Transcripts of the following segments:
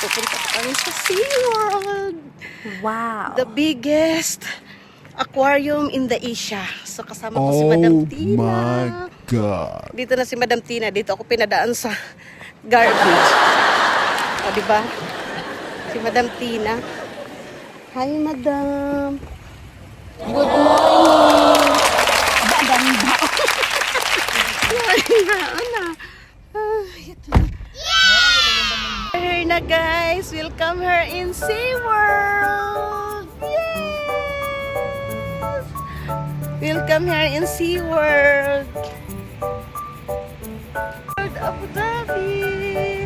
Pupunta pa kami sa SeaWorld. Wow. The biggest aquarium in the Asia. So kasama ko si Madam Tina. Oh my God. Dito na si Madam Tina. Dito ako pinadaan sa garbage. O, diba? Si Madam Tina. Hi, Madam. Good morning. Baganda. Ano? Ito. Here na, guys. Welcome her in SeaWorld. Yes! Welcome her in SeaWorld. Abu Dhabi.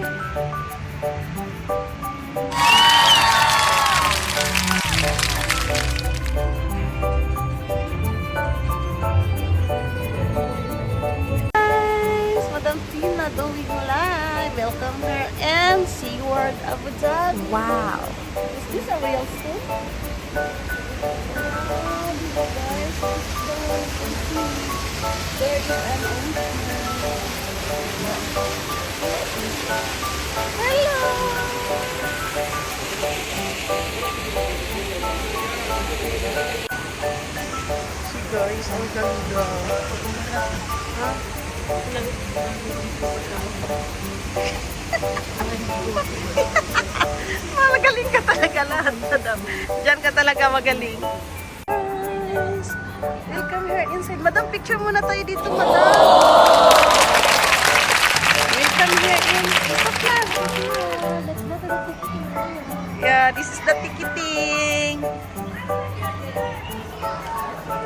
Guys, Madam Tina doing live. Welcome her and SeaWorld Abu Dhabi. Wow. Is this a real food? Guys, there is an si guys, ang ganda. Ha? Magaling ka talaga lahat, Madam. Diyan ka talaga magaling. Guys, welcome here inside. Madam, picture muna tayo dito, Madam. Welcome here in. Yeah, this is the ticketing.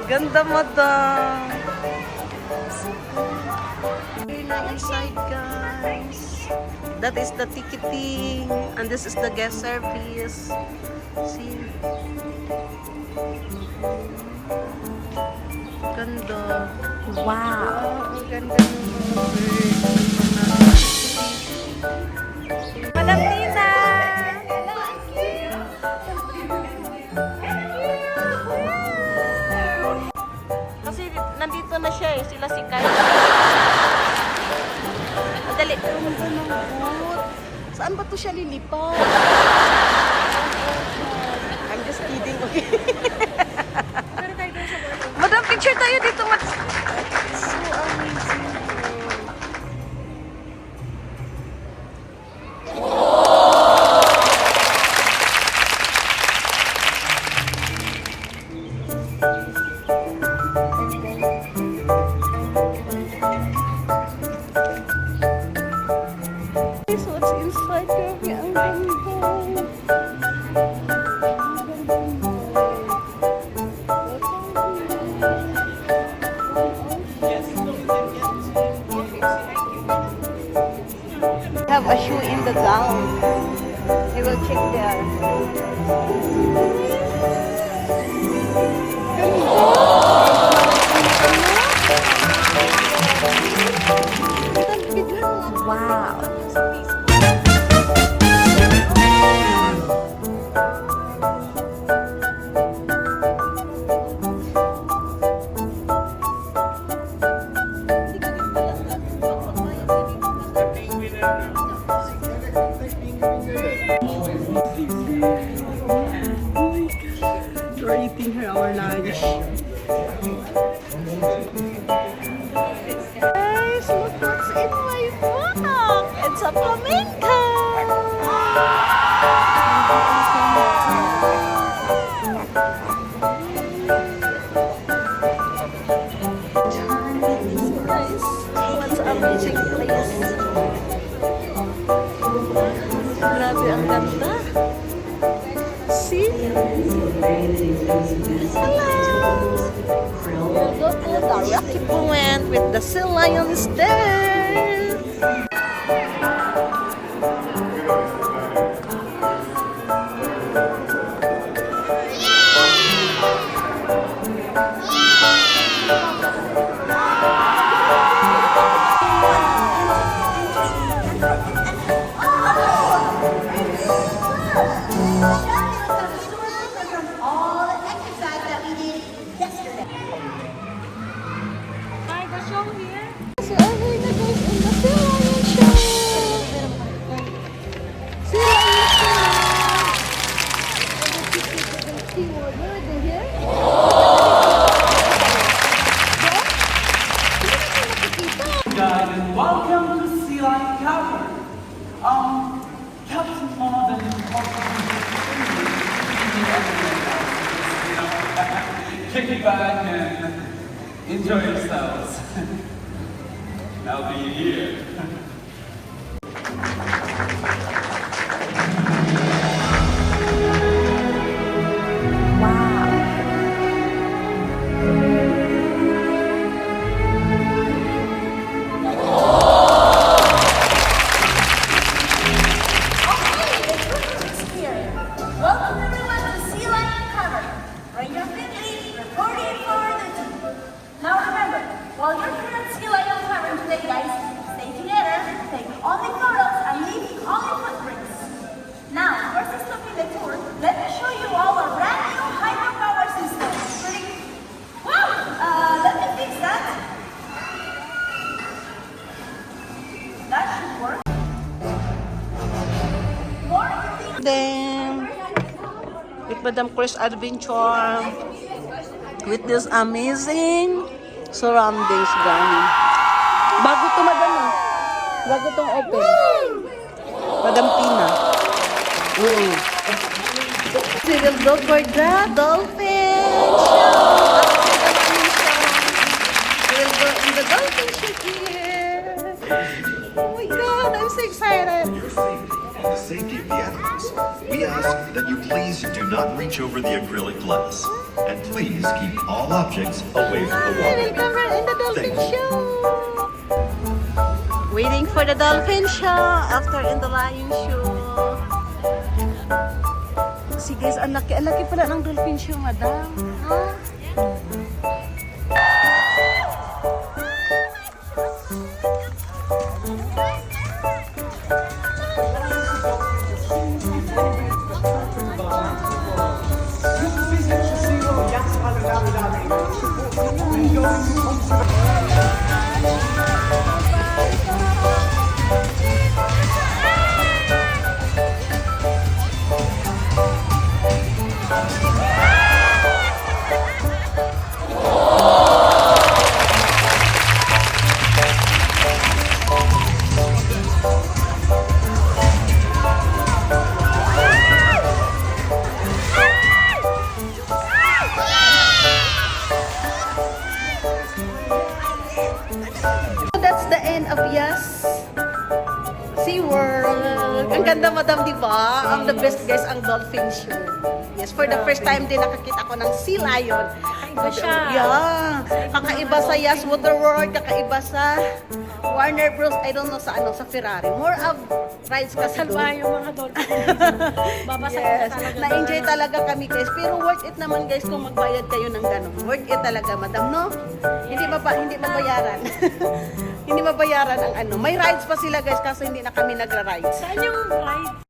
Ganda, Madam. Here na inside, guys. That is the ticketing. And this is the guest service. See? Ganda. Wow. Ang ganda naman. Madam Tina! Kasi nandito na siya eh, sila si Kai. Madali. Saan ba to siya lilipat? I'm just kidding, okay? Madam, picture tayo dito. So amazing. So what's inside? Grabe, ang ganda. Have a shoe in the gown. We will check there. Wow. We're eating here our lunch. Guys, look what's in my book. It's a flamenco. Guys, what's amazing place. Grabe, ang ganda. See? Hello! We'll go to the Rocky Point with the sea lions there. So, okay na guys in the kick back and enjoy yourselves. I'll be here. Wow. Welcome everyone to Sea Lion Cover. Ranger Finley reporting for the team. Now remember, while you're here at Sea Lion Cover today, guys, stay together, take only photos, and leave only footprints. Now, versus stopping the tour, let me show you all our brand new hydropower system. Pretty. Wow! Let me fix that. That should work. More things. Then, with Madam Chris Adventure, with this amazing surroundings, guys. Bago to, Madam, ah. Bago tong open. Madam Tina. We will go for the dolphin show. We will go in the dolphin show here. Oh my God, I'm so excited. For the safety of the animals, we ask that you please do not reach over the acrylic glass. And please keep all objects away from the water. Welcome in the dolphin Thank you. show. Waiting for the dolphin show after in the lion show. See guys, ang laki pala ng dolphin show, madam. Ha? So that's the end of Yas SeaWorld. Ang ganda, madam, di ba? Ang the best, guys, ang dolphin show. Yes, for the first time din nakakita ko ng sea lion. Kakaiba siya. Yeah. Kakaiba sa Yas Water World, kakaiba sa Warner Bros. I don't know sa ano, sa Ferrari. More of rides kasi doon. Salba yung mga dolphin. Babasay Yes. na talaga. Na-enjoy talaga kami, guys. Pero worth it naman, guys, kung magbayad kayo ng ganun. Worth it talaga, madam, no? Hindi mabayaran. Hindi mabayaran ang ano. May rides pa sila, guys, kasi hindi na kami nagra-rides. Saan yung ride?